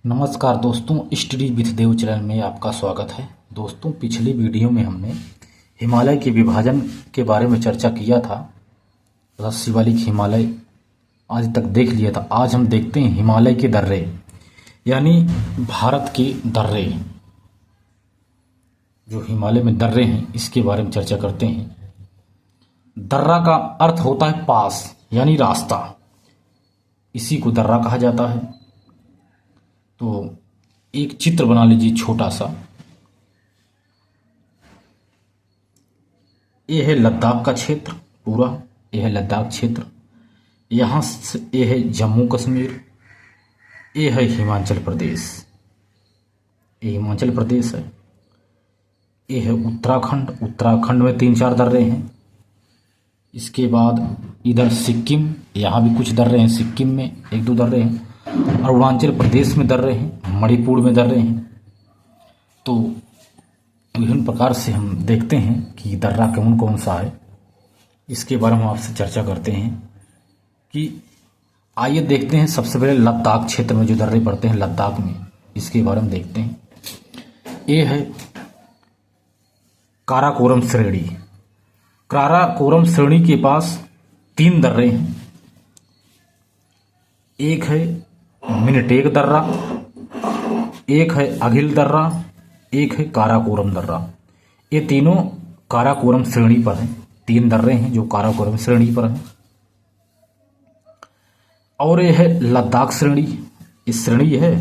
नमस्कार दोस्तों, study with Dev channel में आपका स्वागत है। दोस्तों, पिछली वीडियो में हमने हिमालय के विभाजन के बारे में चर्चा किया था तथा शिवालिक हिमालय आज तक देख लिया था। आज हम देखते हैं हिमालय के दर्रे यानी भारत के दर्रे। जो हिमालय में दर्रे हैं इसके बारे में चर्चा करते हैं। दर्रा का अर्थ होता है पास यानी रास्ता, इसी को दर्रा कहा जाता है। तो एक चित्र बना लीजिए छोटा सा। ये है लद्दाख का क्षेत्र पूरा, ये है लद्दाख क्षेत्र। यहाँ से ये है जम्मू कश्मीर, ये है हिमाचल प्रदेश, ये हिमाचल प्रदेश है। ये है उत्तराखंड, उत्तराखंड में 3-4 दर्रे हैं। इसके बाद इधर सिक्किम, यहाँ भी कुछ दर्रे हैं, सिक्किम में 1-2 दर्रे हैं। अरुणाचल प्रदेश में दर्रे हैं, मणिपुर में दर्रे हैं। तो विभिन्न प्रकार से हम देखते हैं कि दर्रा कौन कौन सा है, इसके बारे में आपसे चर्चा करते हैं। कि आइए देखते हैं सबसे पहले लद्दाख क्षेत्र में जो दर्रे पड़ते हैं लद्दाख में, इसके बारे में देखते हैं। ये है काराकोरम श्रेणी। काराकोरम श्रेणी के पास 3 दर्रे हैं। एक है मिनटेक दर्रा, एक है अघिल दर्रा, एक है काराकोरम दर्रा। ये तीनों काराकोरम श्रेणी पर हैं। 3 दर्रे हैं जो काराकोरम श्रेणी पर हैं। और ये है लद्दाख श्रेणी। इस श्रेणी है,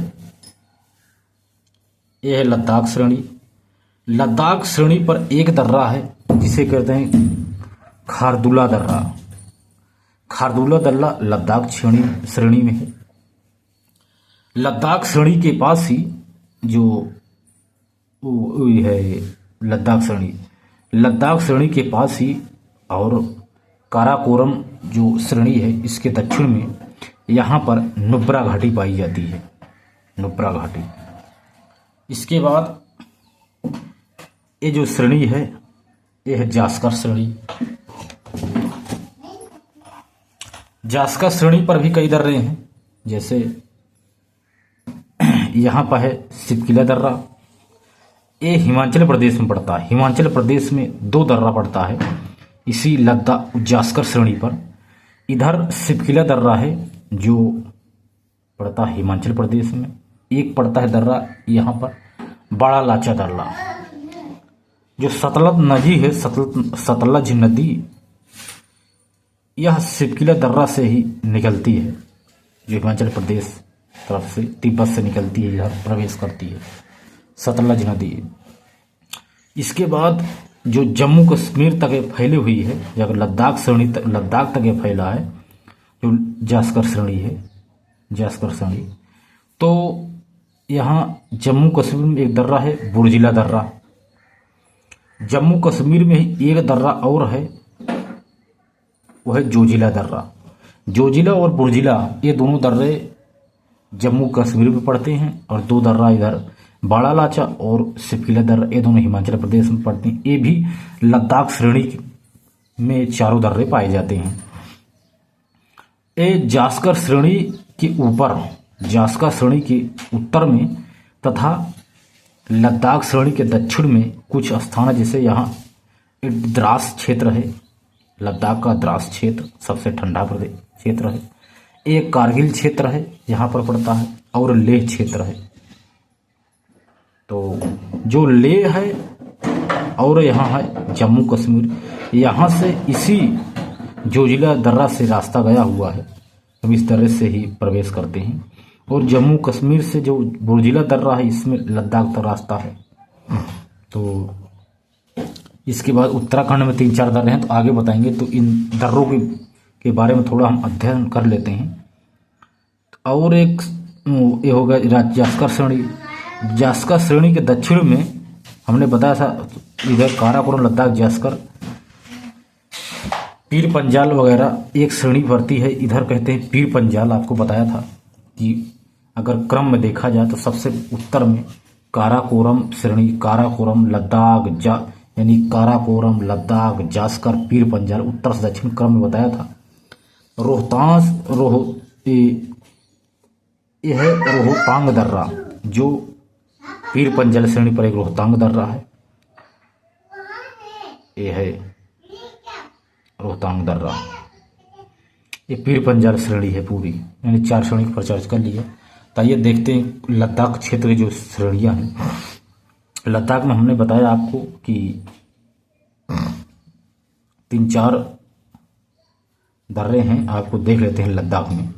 ये है लद्दाख श्रेणी। लद्दाख श्रेणी पर एक दर्रा है जिसे कहते हैं खारदुला दर्रा। खारदुला दर्रा लद्दाख श्रेणी में है। लद्दाख श्रेणी के पास ही जो है लद्दाख श्रेणी के पास ही और काराकोरम जो श्रेणी है इसके दक्षिण में यहाँ पर नुब्रा घाटी पाई जाती है, नुब्रा घाटी। इसके बाद ये जो श्रेणी है ये है जास्कर श्रेणी। जास्कर श्रेणी पर भी कई दर्रे हैं, जैसे यहाँ पर है सिपकिला दर्रा। ये हिमाचल प्रदेश में पड़ता है। हिमाचल प्रदेश में 2 दर्रा पड़ता है इसी लद्दाख जास्कर श्रेणी पर। इधर सिपकिला दर्रा है जो पड़ता है हिमाचल प्रदेश में। एक पड़ता है दर्रा यहाँ पर बड़ा लाचा दर्रा, जो सतलज नदी है, सतलज नदी यह सिपकिला दर्रा से ही निकलती है, जो हिमाचल प्रदेश तरफ से तिब्बत से निकलती है, इधर प्रवेश करती है, सतलज नदी। इसके बाद जो जम्मू कश्मीर तक फैली हुई है, अगर लद्दाख तक ये फैला है, जो जास्कर श्रेणी है, जास्कर श्रेणी। तो यहाँ जम्मू कश्मीर में एक दर्रा है बुर्जिला दर्रा। जम्मू कश्मीर में ही एक दर्रा और है, वो है जोजिला दर्रा। जोजिला और बुर्जिला ये दोनों दर्रे जम्मू कश्मीर में पड़ते हैं, और 2 दर्रा इधर बड़ा लाचा और सिपकिला दर्रा ये दोनों हिमाचल प्रदेश में पड़ते हैं। ये भी लद्दाख श्रेणी में चारों दर्रे पाए जाते हैं। ये जास्कर श्रेणी के ऊपर, जास्कर श्रेणी के उत्तर में तथा लद्दाख श्रेणी के दक्षिण में कुछ स्थान है, जैसे यहाँ द्रास क्षेत्र है, लद्दाख का द्रास क्षेत्र सबसे ठंडा प्रदेश क्षेत्र है। एक कारगिल क्षेत्र है यहाँ पर पड़ता है, और लेह क्षेत्र है। तो जो लेह है और यहाँ है जम्मू कश्मीर, यहाँ से इसी जोजिला दर्रा से रास्ता गया हुआ है, हम इस दर्रे से ही प्रवेश करते हैं। और जम्मू कश्मीर से जो बुर्जिला दर्रा है इसमें लद्दाख तक रास्ता है। तो इसके बाद उत्तराखंड में 3-4 दर्रे हैं, तो आगे बताएंगे। तो इन दर्रों के बारे में थोड़ा हम अध्ययन कर लेते हैं। और एक ये होगा जास्कर श्रेणी। जास्कर श्रेणी के दक्षिण में हमने बताया था इधर काराकोरम, लद्दाख, जास्कर, पीर पंजाल वगैरह एक श्रेणी पड़ती है। इधर कहते हैं पीर पंजाल। आपको बताया था कि अगर क्रम में देखा जाए तो सबसे उत्तर में काराकोरम श्रेणी, काराकोरम, लद्दाख, यानी काराकोरम, लद्दाख, जास्कर, पीर पंजाल, उत्तर से दक्षिण क्रम में बताया था। यह है रोहतांग दर्रा, जो पीर पंजाल श्रेणी पर एक रोहतांग दर्रा है। यह है रोहतांग दर्रा, ये पीर पंजाल श्रेणी है पूरी, यानी 4 श्रेणी का प्रचार कर लिया। तो आइए देखते हैं लद्दाख क्षेत्र की जो श्रेणियाँ हैं। लद्दाख में हमने बताया आपको कि 3-4 दर्रे हैं, आपको देख लेते हैं लद्दाख में।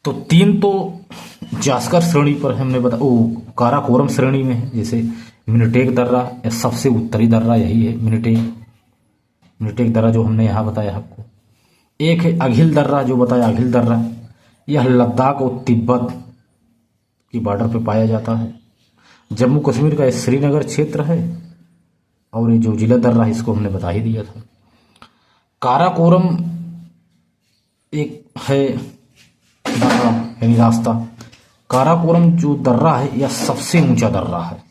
तो 3 तो जास्कर श्रेणी पर हमने बताया, वो काराकोरम श्रेणी में है, जैसे मिनिटेक दर्रा, या सबसे उत्तरी दर्रा यही है मिनिटेक दर्रा, जो हमने यहाँ बताया आपको। एक है अघिल दर्रा, जो बताया अघिल दर्रा, यह लद्दाख और तिब्बत की बॉर्डर पे पाया जाता है। जम्मू कश्मीर का श्रीनगर क्षेत्र है। और ये जो जिला दर्रा है, इसको हमने बता ही दिया था। काराकोरम एक है दर्रा, यानी रास्ता। काराकोरम जो दर्रा है, यह सबसे ऊंचा दर्रा है।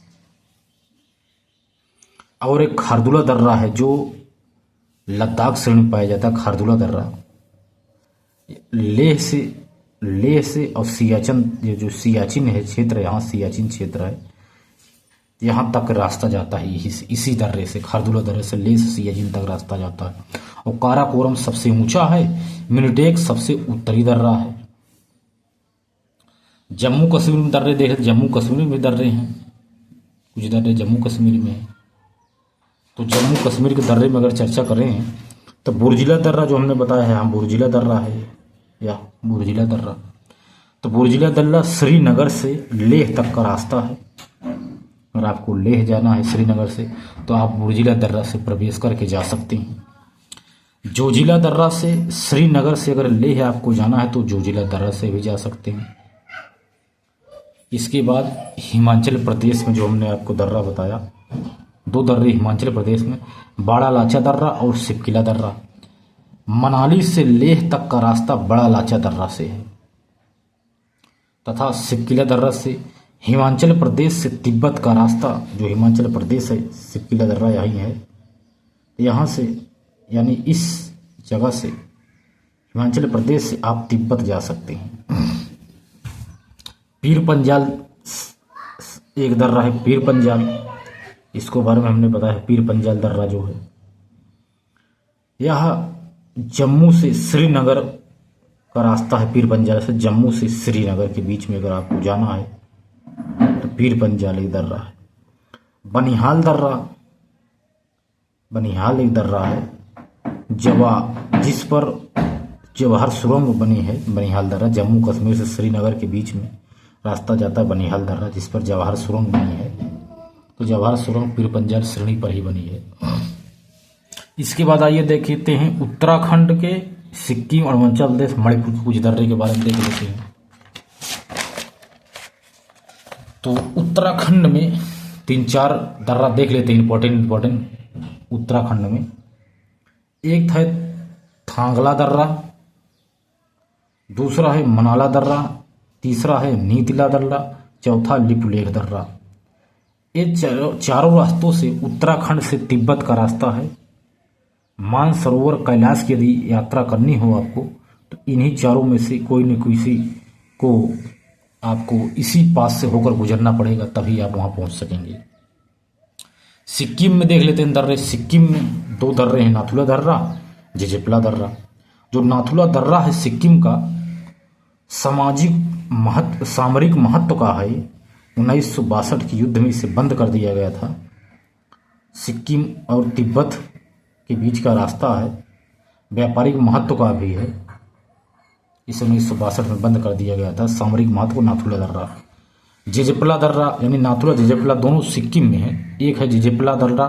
और एक खारदुला दर्रा है, जो लद्दाख श्रेणी में पाया जाता है। खारदुला दर्रा लेह से और सियाचिन, ये जो सियाचिन है क्षेत्र, यहाँ सियाचिन क्षेत्र है, यहाँ तक रास्ता जाता है। इसी दर्रे से, खारदुला दर्रे से लेह से सियाचिन तक रास्ता जाता है। और काराकोरम सबसे ऊंचा है। मिनिटेक सबसे उत्तरी दर्रा है। जम्मू कश्मीर में दर्रे देखें, जम्मू कश्मीर में दर्रे हैं, कुछ दर्रे जम्मू कश्मीर में हैं। तो जम्मू कश्मीर के दर्रे में अगर चर्चा करें तो बुर्जिला दर्रा जो हमने बताया है, हाँ बुर्जिला दर्रा है, या बुर्जिला दर्रा। तो बुर्जिला दर्रा श्रीनगर से लेह तक का रास्ता है। अगर आपको लेह जाना है श्रीनगर से, तो आप बुर्जिला दर्रा से प्रवेश करके जा सकते हैं। जोजिला दर्रा से श्रीनगर से अगर लेह आपको जाना है, तो जोजिला दर्रा से भी जा सकते हैं। इसके बाद हिमाचल प्रदेश में जो हमने आपको दर्रा बताया, 2 दर्रे हिमाचल प्रदेश में, बड़ा लाचा दर्रा और सिपकिला दर्रा। मनाली से लेह तक का रास्ता बड़ा लाचा दर्रा से है, तथा सिपकिला दर्रा से हिमाचल प्रदेश से तिब्बत का रास्ता, जो हिमाचल प्रदेश है, सिपकिला दर्रा यही है। यहाँ से, यानी इस जगह से, हिमाचल प्रदेश से आप तिब्बत जा सकते हैं। पीर पंजाल एक दर्रा है, पीर पंजाल, इसको बारे में हमने बताया। पीर पंजाल दर्रा जो है, यह जम्मू से श्रीनगर का रास्ता है। पीर पंजाल से जम्मू से श्रीनगर के बीच में अगर आपको जाना है, तो पीर पंजाल एक दर्रा है। बनिहाल दर्रा, बनिहाल एक दर्रा है, जिस पर जवाहर सुरंग बनी है। बनिहाल दर्रा जम्मू कश्मीर से श्रीनगर के बीच में रास्ता जाता है, बनिहाल दर्रा, जिस पर जवाहर सुरंग बनी है। तो जवाहर सुरंग पीर पंजाल श्रेणी पर ही बनी है। इसके बाद आइए देखते हैं उत्तराखंड के, सिक्किम और अरुणाचल प्रदेश, मणिपुर के कुछ दर्रे के बारे में देख लेते हैं। तो उत्तराखंड में 3-4 दर्रा देख लेते हैं, इंपॉर्टेंट उत्तराखंड में। एक था थांगला दर्रा, दूसरा है मनाला दर्रा, तीसरा है नीतिला दर्रा, चौथा लिपुलेख दर्रा। ये चारों रास्तों से उत्तराखंड से तिब्बत का रास्ता है। मानसरोवर कैलाश की यदि यात्रा करनी हो आपको, तो इन्हीं चारों में से कोई न किसी को आपको इसी पास से होकर गुजरना पड़ेगा, तभी आप वहां पहुंच सकेंगे। सिक्किम में देख लेते हैं दर्रे। सिक्किम में 2 दर्रे हैं, नाथुला दर्रा, जेजेपला दर्रा। जो नाथुला दर्रा है सिक्किम का, सामरिक महत्व का है। 1962 के युद्ध में इसे बंद कर दिया गया था। सिक्किम और तिब्बत के बीच का रास्ता है, व्यापारिक महत्व का भी है। इसे 1962 में बंद कर दिया गया था, सामरिक महत्व को। नाथुला दर्रा, जेजेपला दर्रा, यानी नाथुला जेजेपला दोनों सिक्किम में है। एक है जेजेपला दर्रा,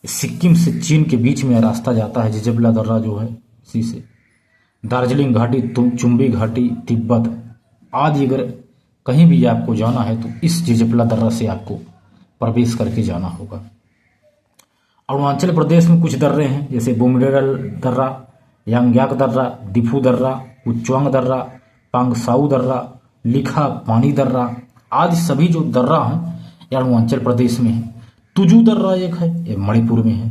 सिक्किम से चीन के बीच में रास्ता जाता है। जेजेपला दर्रा जो है, इसी से दार्जिलिंग घाटी, चुम्बी घाटी, तिब्बत आदि अगर कहीं भी आपको जाना है, तो इस जेजेपला दर्रा से आपको प्रवेश करके जाना होगा। अरुणाचल प्रदेश में कुछ दर्रे हैं, जैसे बोमडिला दर्रा, यांग्याक दर्रा, दिफू दर्रा, उच्चवांग दर्रा, पांगसाऊ दर्रा, लिखा पानी दर्रा आदि सभी जो दर्रा हैं ये अरुणाचल प्रदेश में है। तुजू दर्रा एक है, ये मणिपुर में है।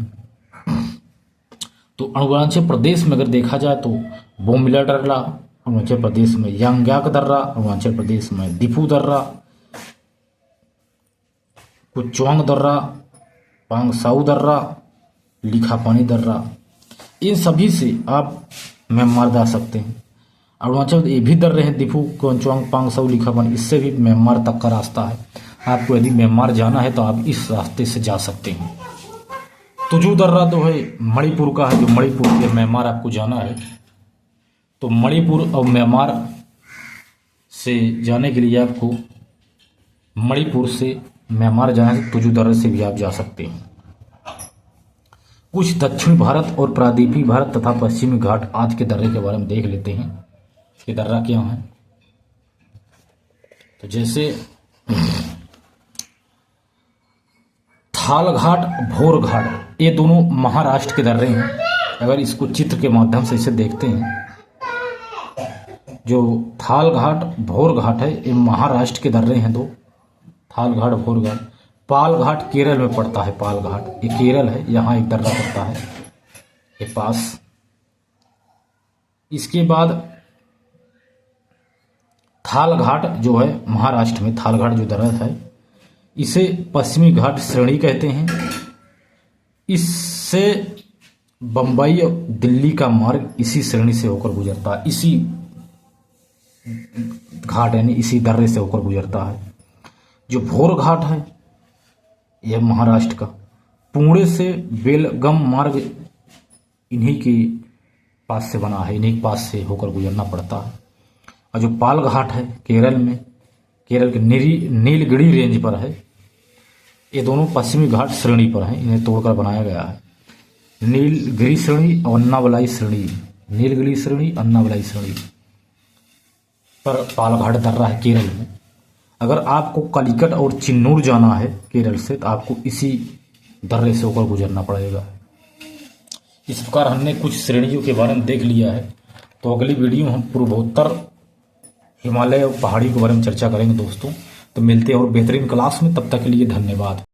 तो अरुणाचल प्रदेश में अगर देखा जाए तो बोमडिला दर्रा, अरुणाचल प्रदेश में यांग्याक दर्रा, अरुणाचल प्रदेश में दिफू दर्रा, कुचवांग दर्रा, पांगसाऊ दर्रा, लिखापानी दर्रा, इन सभी से आप म्यांमार जा सकते हैं। अरुणाचल ये भी दर्रे हैं, दिफू, कुचवांग, पांगसाऊ, लिखापानी, इससे भी म्यांमार तक का रास्ता है। आपको यदि म्यांमार जाना है तो आप इस रास्ते से जा सकते हैं। तुजू दर्रा तो है मणिपुर का है, जो मणिपुर से म्यांमार आपको जाना है। तो मणिपुर और म्यांमार से जाने के लिए आपको मणिपुर से म्यांमार जाने से तुजू दर्रे से भी आप जा सकते हैं। कुछ दक्षिण भारत और प्रायद्वीपीय भारत तथा पश्चिमी घाट आज के दर्रे के बारे में देख लेते हैं कि दर्रा क्या है। तो जैसे थाल घाट, भोर घाट, ये दोनों महाराष्ट्र के दर्रे हैं। अगर इसको चित्र के माध्यम से इसे देखते हैं, जो थाल घाट, भोर घाट है, ये महाराष्ट्र के दर्रे हैं दो, थाल घाट, भोर घाट। पाल घाट केरल में पड़ता है, पाल घाट ये केरल है, यहाँ एक दर्रा पड़ता है ये पास। इसके बाद थाल घाट जो है महाराष्ट्र में, थाल घाट जो दर्रा है, इसे पश्चिमी घाट श्रेणी कहते हैं। इससे बंबई और दिल्ली का मार्ग इसी श्रेणी से होकर गुजरता है, इसी घाट यानी इसी दर्रे से होकर गुजरता है। जो भोर घाट है यह महाराष्ट्र का, पुणे से बेलगम मार्ग इन्हीं के पास से बना है, इन्हीं के पास से होकर गुजरना पड़ता है। और जो पाल घाट है केरल में, केरल के नीलगिरी रेंज पर है। ये दोनों पश्चिमी घाट श्रेणी पर हैं, इन्हें तोड़कर बनाया गया है। नीलगिरी श्रेणी और अन्नावलाई श्रेणी, नीलगिरी श्रेणी, अन्नावलाई श्रेणी पर पाल घाट दर्रा है केरल में। अगर आपको कालीकट और चिन्नूर जाना है केरल से, तो आपको इसी दर्रे से होकर गुजरना पड़ेगा। इस प्रकार हमने कुछ श्रेणियों के बारे में देख लिया है। तो अगली वीडियो हम पूर्वोत्तर हिमालय और पहाड़ी के बारे में चर्चा करेंगे दोस्तों। तो मिलते हैं और बेहतरीन क्लास में, तब तक के लिए धन्यवाद।